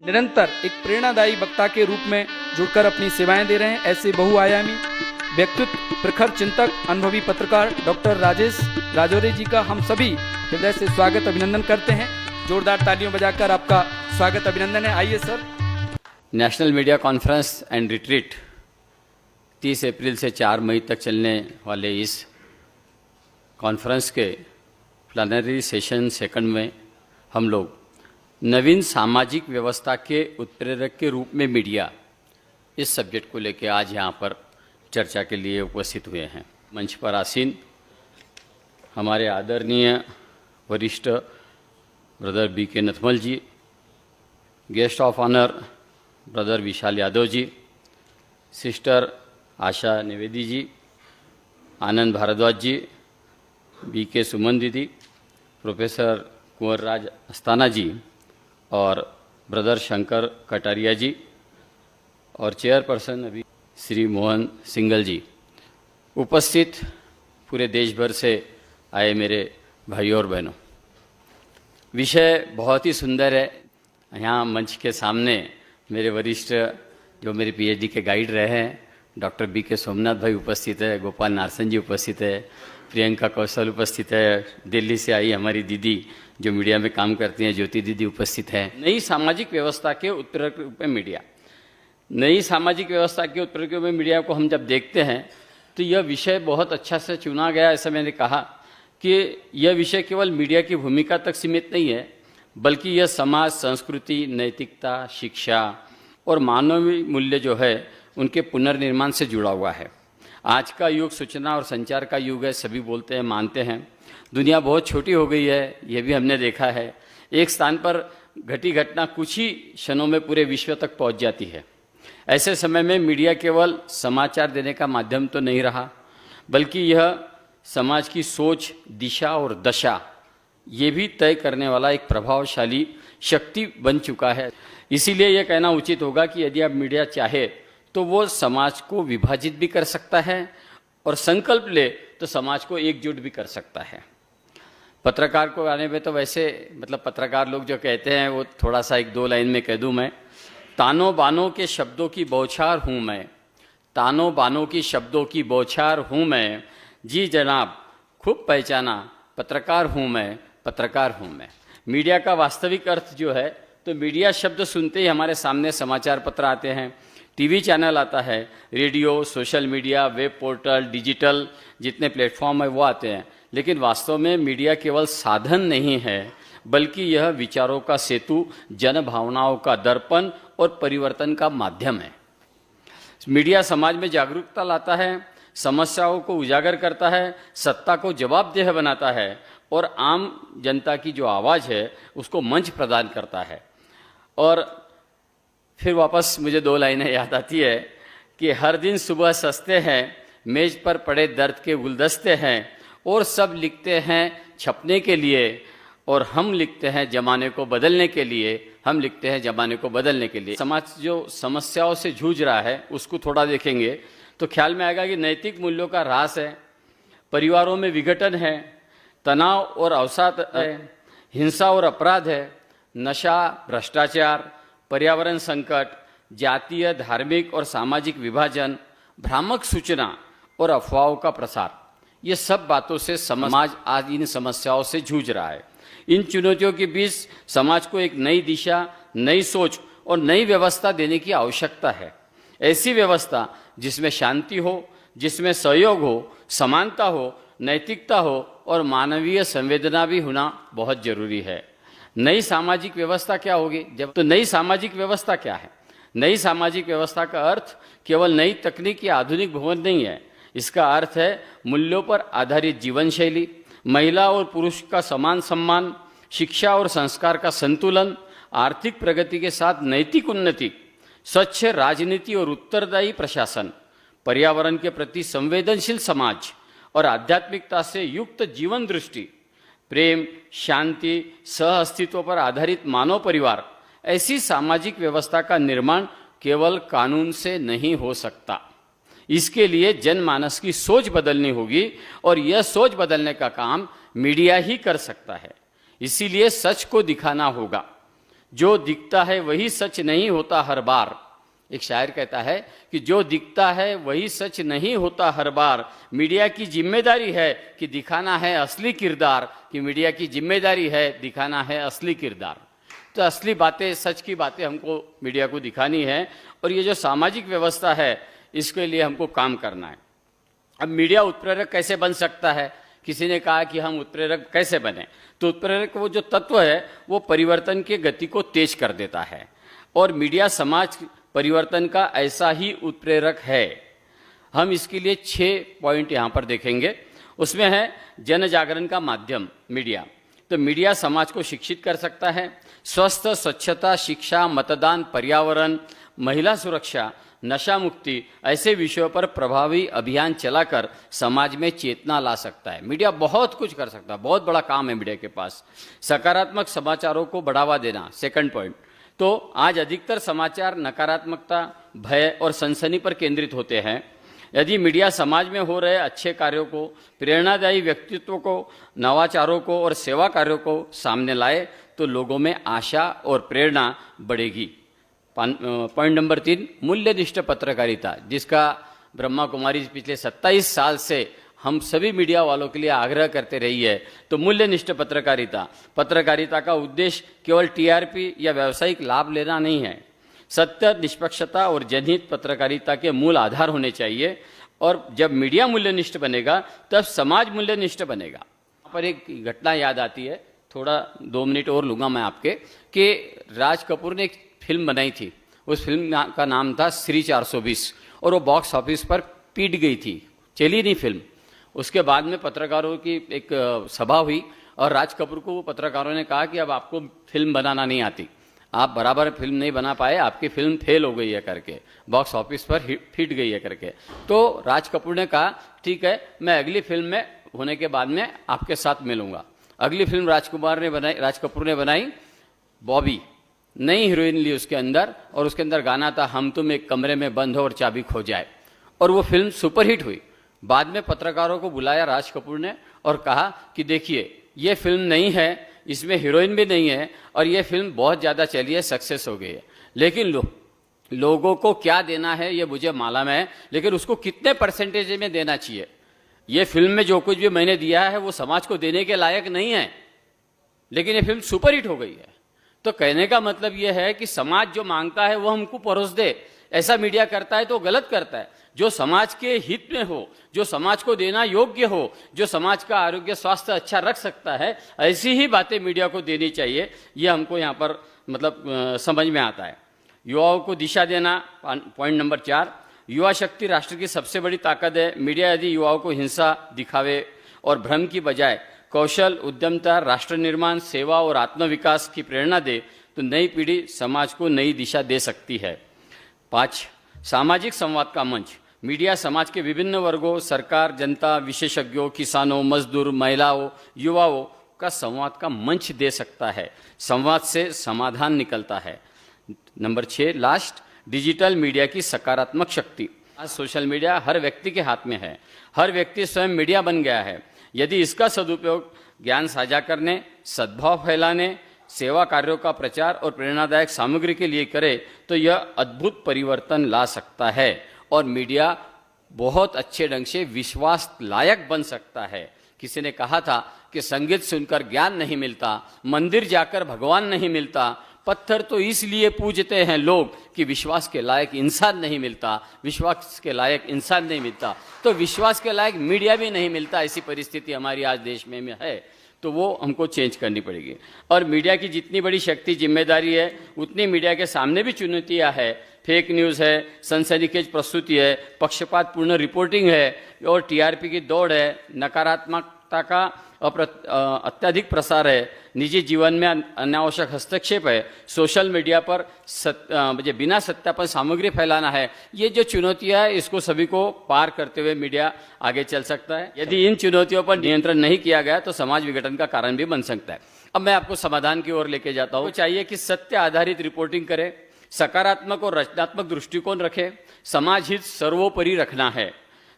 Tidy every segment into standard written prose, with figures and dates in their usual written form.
निरंतर एक प्रेरणादायी वक्ता के रूप में जुड़कर अपनी सेवाएं दे रहे हैं। ऐसे बहुआयामी व्यक्तित्व, प्रखर चिंतक, अनुभवी पत्रकार डॉक्टर राजेश राजौरे जी का हम सभी हृदय से स्वागत अभिनंदन करते हैं। जोरदार तालियों बजाकर आपका स्वागत अभिनंदन है। आइए sir. National media conference and retreat 30 अप्रैल से 4 मई तक चलने वाले इस कॉन्फ्रेंस के प्लानरी सेशन सेकंड में हम लोग नवीन सामाजिक व्यवस्था के उत्प्रेरक के रूप में मीडिया इस सब्जेक्ट को लेकर आज यहाँ पर चर्चा के लिए उपस्थित हुए हैं। मंच पर आसीन हमारे आदरणीय वरिष्ठ brother B K. Nathmal ji, guest of honour brother Vishal Yadav ji, sister Asha Nivedi ji, Anand Bhardwaj ji, B K. Suman दीदी, प्रोफेसर कुंवर राज अस्ताना जी और ब्रदर शंकर कटारिया जी और चेयरपर्सन अभी श्री मोहन सिंगल जी, उपस्थित पूरे देश भर से आए मेरे भाइयों और बहनों। विषय बहुत ही सुंदर है। यहाँ मंच के सामने मेरे वरिष्ठ जो मेरे पीएचडी के गाइड रहे हैं डॉक्टर बी.के. सोमनाथ भाई उपस्थित है, गोपाल नारसन जी उपस्थित है, प्रियंका कौशल उपस्थित है, दिल्ली से आई हमारी दीदी जो मीडिया में काम करती हैं ज्योति दीदी उपस्थित है। नई सामाजिक व्यवस्था के उत्प्रेरक रूप में मीडिया, नई सामाजिक व्यवस्था के उत्प्रेरक रूप में मीडिया को हम जब देखते हैं तो यह विषय बहुत अच्छा से चुना गया। ऐसा मैंने कहा कि यह विषय केवल मीडिया की भूमिका तक सीमित नहीं है, बल्कि यह समाज, संस्कृति, नैतिकता, शिक्षा और मानवीय मूल्य जो है उनके पुनर्निर्माण से जुड़ा हुआ है। आज का युग सूचना और संचार का युग है, सभी बोलते हैं, मानते हैं। दुनिया बहुत छोटी हो गई है, यह भी हमने देखा है। एक स्थान पर घटी घटना कुछ ही क्षणों में पूरे विश्व तक पहुंच जाती है। ऐसे समय में मीडिया केवल समाचार देने का माध्यम तो नहीं रहा, बल्कि यह समाज की सोच, दिशा और दशा ये भी तय करने वाला एक प्रभावशाली शक्ति बन चुका है। इसीलिए यह कहना उचित होगा कि यदि आप मीडिया चाहे तो वो समाज को विभाजित भी कर सकता है और संकल्प ले तो समाज को एकजुट भी कर सकता है। पत्रकार को आने में तो वैसे पत्रकार लोग जो कहते हैं वो थोड़ा सा 1-2 लाइन में कह दूं मैं। तानों बानों के शब्दों की बौछार हूँ मैं, तानों बानों की शब्दों की बौछार हूँ मैं, जी जनाब खूब पहचाना, पत्रकार हूँ मैं, पत्रकार हूँ मैं। मीडिया का वास्तविक अर्थ जो है तो मीडिया शब्द सुनते ही हमारे सामने समाचार पत्र आते हैं, टीवी चैनल आता है, radio, social media, web portal, digital जितने प्लेटफॉर्म है वो आते हैं। लेकिन वास्तव में मीडिया केवल साधन नहीं है, बल्कि यह विचारों का सेतु, जन भावनाओं का दर्पण और परिवर्तन का माध्यम है। मीडिया समाज में जागरूकता लाता है, समस्याओं को उजागर करता है, सत्ता को जवाबदेह बनाता है और आम जनता की जो आवाज़ है उसको मंच प्रदान करता है। और फिर वापस मुझे 2 लाइनें याद आती है कि हर दिन सुबह सस्ते हैं, मेज पर पड़े दर्द के गुलदस्ते हैं और सब लिखते हैं छपने के लिए और हम लिखते हैं ज़माने को बदलने के लिए, हम लिखते हैं ज़माने को बदलने के लिए। समाज जो समस्याओं से जूझ रहा है उसको थोड़ा देखेंगे तो ख्याल में आएगा कि नैतिक मूल्यों का ह्रास है, परिवारों में विघटन है, तनाव और अवसाद है, हिंसा और अपराध है, नशा, भ्रष्टाचार, पर्यावरण संकट, जातीय, धार्मिक और सामाजिक विभाजन, भ्रामक सूचना और अफवाहों का प्रसार, ये सब बातों से समाज आज इन समस्याओं से जूझ रहा है। इन चुनौतियों के बीच समाज को एक नई दिशा, नई सोच और नई व्यवस्था देने की आवश्यकता है। ऐसी व्यवस्था जिसमें शांति हो, जिसमें सहयोग हो, समानता हो, नैतिकता हो और मानवीय संवेदना भी होना बहुत जरूरी है। नई सामाजिक व्यवस्था क्या होगी? नई सामाजिक व्यवस्था क्या है? नई सामाजिक व्यवस्था का अर्थ केवल नई तकनीक या आधुनिक भवन नहीं है। इसका अर्थ है मूल्यों पर आधारित जीवन शैली, महिला और पुरुष का समान सम्मान, शिक्षा और संस्कार का संतुलन, आर्थिक प्रगति के साथ नैतिक उन्नति, स्वच्छ राजनीति और उत्तरदायी प्रशासन, पर्यावरण के प्रति संवेदनशील समाज और आध्यात्मिकता से युक्त जीवन दृष्टि, प्रेम, शांति, सह अस्तित्व पर आधारित मानव परिवार। ऐसी सामाजिक व्यवस्था का निर्माण केवल कानून से नहीं हो सकता। इसके लिए जनमानस की सोच बदलनी होगी और यह सोच बदलने का काम मीडिया ही कर सकता है। इसीलिए सच को दिखाना होगा, जो दिखता है वही सच नहीं होता हर बार। एक शायर कहता है कि जो दिखता है वही सच नहीं होता हर बार। मीडिया की जिम्मेदारी है कि दिखाना है असली किरदार, कि मीडिया की जिम्मेदारी है दिखाना है असली किरदार। तो असली बातें, सच की बातें हमको मीडिया को दिखानी है, और ये जो सामाजिक व्यवस्था है इसके लिए हमको काम करना है। अब मीडिया उत्प्रेरक कैसे बन सकता है? किसी ने कहा कि हम उत्प्रेरक कैसे बने, तो उत्प्रेरक वो जो तत्व है वो परिवर्तन के गति को तेज कर देता है, और मीडिया समाज परिवर्तन का ऐसा ही उत्प्रेरक है। हम इसके लिए 6 पॉइंट यहाँ पर देखेंगे। उसमें है जन जागरण का माध्यम मीडिया। तो मीडिया समाज को शिक्षित कर सकता है। स्वस्थ, स्वच्छता, शिक्षा, मतदान, पर्यावरण, महिला सुरक्षा, नशा मुक्ति ऐसे विषयों पर प्रभावी अभियान चलाकर समाज में चेतना ला सकता है। मीडिया बहुत कुछ कर सकता है, बहुत बड़ा काम है मीडिया के पास। सकारात्मक समाचारों को बढ़ावा देना, सेकंड पॉइंट। तो आज अधिकतर समाचार नकारात्मकता, भय और सनसनी पर केंद्रित होते हैं। यदि मीडिया समाज में हो रहे अच्छे कार्यों को, प्रेरणादायी व्यक्तित्व को, नवाचारों को और सेवा कार्यों को सामने लाए तो लोगों में आशा और प्रेरणा बढ़ेगी। पॉइंट नंबर 3, मूल्यनिष्ठ पत्रकारिता, जिसका ब्रह्मा कुमारी पिछले 27 साल से हम सभी मीडिया वालों के लिए आग्रह करते रही है। तो मूल्यनिष्ठ पत्रकारिता, पत्रकारिता का उद्देश्य केवल टीआरपी या व्यावसायिक लाभ लेना नहीं है। सत्य, निष्पक्षता और जनहित पत्रकारिता के मूल आधार होने चाहिए, और जब मीडिया मूल्यनिष्ठ बनेगा तब समाज मूल्यनिष्ठ बनेगा। यहाँ पर एक घटना याद आती है, थोड़ा 2 मिनट और लूँगा मैं आपके, कि राज कपूर ने एक फिल्म बनाई थी। उस फिल्म का नाम था श्री 420, और वो बॉक्स ऑफिस पर पीट गई थी, चली नहीं फिल्म। उसके बाद में पत्रकारों की एक सभा हुई, और राज कपूर को पत्रकारों ने कहा कि अब आपको फिल्म बनाना नहीं आती, आप बराबर फिल्म नहीं बना पाए, आपकी फिल्म फेल हो गई है करके, बॉक्स ऑफिस पर हिट गई है करके। तो राज कपूर ने कहा ठीक है, मैं अगली फिल्म में होने के बाद में आपके साथ मिलूंगा। अगली फिल्म राज कपूर ने बनाई बॉबी, नई हीरोइन ली उसके अंदर, और उसके अंदर गाना था हम तुम एक कमरे में बंद हो और चाबी खो जाए, और वो फिल्म सुपरहिट हुई। बाद में पत्रकारों को बुलाया राज कपूर ने और कहा कि देखिए ये फिल्म नहीं है, इसमें हीरोइन भी नहीं है, और ये फिल्म बहुत ज़्यादा चली है, सक्सेस हो गई है, लेकिन लोगों को क्या देना है ये मुझे मालूम है, लेकिन उसको कितने परसेंटेज में देना चाहिए। ये फिल्म में जो कुछ भी मैंने दिया है वो समाज को देने के लायक नहीं है, लेकिन ये फिल्म सुपरहिट हो गई है। तो कहने का मतलब ये है कि समाज जो मांगता है वो हमको परोस दे। ऐसा मीडिया करता है तो गलत करता है। जो समाज के हित में हो, जो समाज को देना योग्य हो, जो समाज का आरोग्य स्वास्थ्य अच्छा रख सकता है, ऐसी ही बातें मीडिया को देनी चाहिए। ये हमको यहाँ पर मतलब समझ में आता है। युवाओं को दिशा देना, पॉइंट नंबर 4। युवा शक्ति राष्ट्र की सबसे बड़ी ताकत है। मीडिया यदि युवाओं को हिंसा, दिखावे और भ्रम की बजाय कौशल, उद्यमता, राष्ट्र निर्माण, सेवा और आत्मविकास की प्रेरणा दे तो नई पीढ़ी समाज को नई दिशा दे सकती है। 5, सामाजिक संवाद का मंच। मीडिया समाज के विभिन्न वर्गों, सरकार, जनता, विशेषज्ञों, किसानों, मजदूर, महिलाओं, युवाओं का संवाद का मंच दे सकता है। संवाद से समाधान निकलता है। नंबर 6 लास्ट, डिजिटल मीडिया की सकारात्मक शक्ति। आज सोशल मीडिया हर व्यक्ति के हाथ में है। हर व्यक्ति स्वयं मीडिया बन गया है। यदि इसका सदुपयोग ज्ञान साझा करने, सद्भाव फैलाने, सेवा कार्यों का प्रचार और प्रेरणादायक सामग्री के लिए करे तो यह अद्भुत परिवर्तन ला सकता है, और मीडिया बहुत अच्छे ढंग से विश्वास लायक बन सकता है। किसी ने कहा था कि संगीत सुनकर ज्ञान नहीं मिलता, मंदिर जाकर भगवान नहीं मिलता, पत्थर तो इसलिए पूजते हैं लोग कि विश्वास के लायक इंसान नहीं मिलता, विश्वास के लायक इंसान नहीं मिलता, तो विश्वास के लायक मीडिया भी नहीं मिलता। ऐसी परिस्थिति हमारी आज देश में है, तो वो हमको चेंज करनी पड़ेगी। और मीडिया की जितनी बड़ी शक्ति जिम्मेदारी है, उतनी मीडिया के सामने भी चुनौतियां है। फेक न्यूज़ है, सनसनीखेज प्रस्तुति है, पक्षपातपूर्ण रिपोर्टिंग है, और टीआरपी की दौड़ है, नकारात्मकता का अत्यधिक प्रसार है, निजी जीवन में अनावश्यक हस्तक्षेप है, सोशल मीडिया पर बिना सत्यापन सामग्री फैलाना है। ये जो चुनौतियां है, इसको सभी को पार करते हुए मीडिया आगे चल सकता है। यदि इन चुनौतियों पर नियंत्रण नहीं किया गया तो समाज विघटन का कारण भी बन सकता है। अब मैं आपको समाधान की ओर लेके जाता हूँ। चाहिए कि सत्य आधारित रिपोर्टिंग करें, सकारात्मक और रचनात्मक दृष्टिकोण रखें, समाज हित सर्वोपरि रखना है,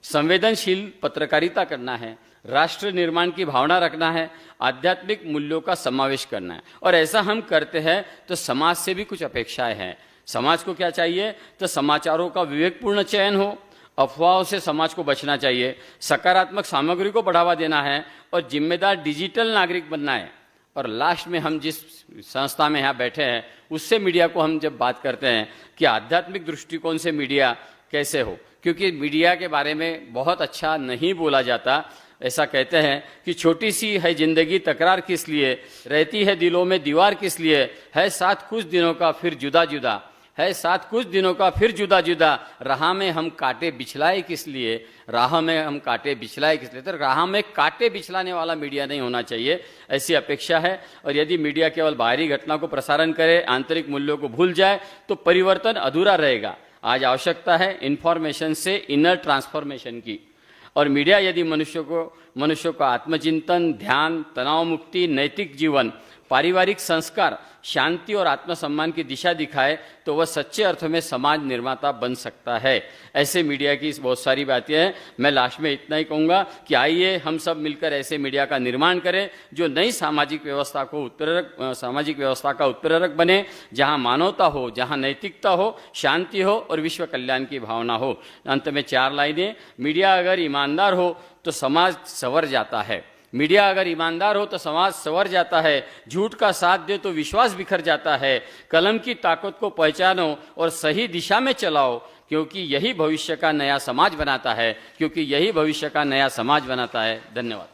संवेदनशील पत्रकारिता करना है, राष्ट्र निर्माण की भावना रखना है, आध्यात्मिक मूल्यों का समावेश करना है। और ऐसा हम करते हैं तो समाज से भी कुछ अपेक्षाएं हैं। समाज को क्या चाहिए? तो समाचारों का विवेकपूर्ण चयन हो, अफवाहों से समाज को बचना चाहिए, सकारात्मक सामग्री को बढ़ावा देना है और जिम्मेदार डिजिटल नागरिक बनना है। और लास्ट में हम जिस संस्था में यहाँ बैठे हैं उससे मीडिया को हम जब बात करते हैं कि आध्यात्मिक दृष्टिकोण से मीडिया कैसे हो, क्योंकि मीडिया के बारे में बहुत अच्छा नहीं बोला जाता। ऐसा कहते हैं कि छोटी सी है जिंदगी तकरार किस लिए, रहती है दिलों में दीवार किस लिए, है साथ कुछ दिनों का फिर जुदा जुदा, है साथ कुछ दिनों का फिर जुदा जुदा, राह में हम कांटे बिछलाए किस लिए, राह में हम कांटे बिछलाए किस लिए। तो राह में कांटे बिछलाने वाला मीडिया नहीं होना चाहिए, ऐसी अपेक्षा है। और यदि मीडिया केवल बाहरी घटना को प्रसारण करे, आंतरिक मूल्यों को भूल जाए तो परिवर्तन अधूरा रहेगा। आज आवश्यकता है इन्फॉर्मेशन से इनर ट्रांसफॉर्मेशन की। और मीडिया यदि मनुष्यों का आत्मचिंतन, ध्यान, तनाव मुक्ति, नैतिक जीवन, पारिवारिक संस्कार, शांति और आत्मसम्मान की दिशा दिखाए तो वह सच्चे अर्थ में समाज निर्माता बन सकता है। ऐसे मीडिया की बहुत सारी बातें हैं। मैं लास्ट में इतना ही कहूँगा कि आइए हम सब मिलकर ऐसे मीडिया का निर्माण करें जो नई सामाजिक व्यवस्था का उत्प्रेरक बने, जहाँ मानवता हो, जहाँ नैतिकता हो, शांति हो और विश्व कल्याण की भावना हो। अंत में 4 लाइनें। मीडिया अगर ईमानदार हो तो समाज संवर जाता है, मीडिया अगर ईमानदार हो तो समाज संवर जाता है, झूठ का साथ दे तो विश्वास बिखर जाता है। कलम की ताकत को पहचानो और सही दिशा में चलाओ, क्योंकि यही भविष्य का नया समाज बनाता है। धन्यवाद।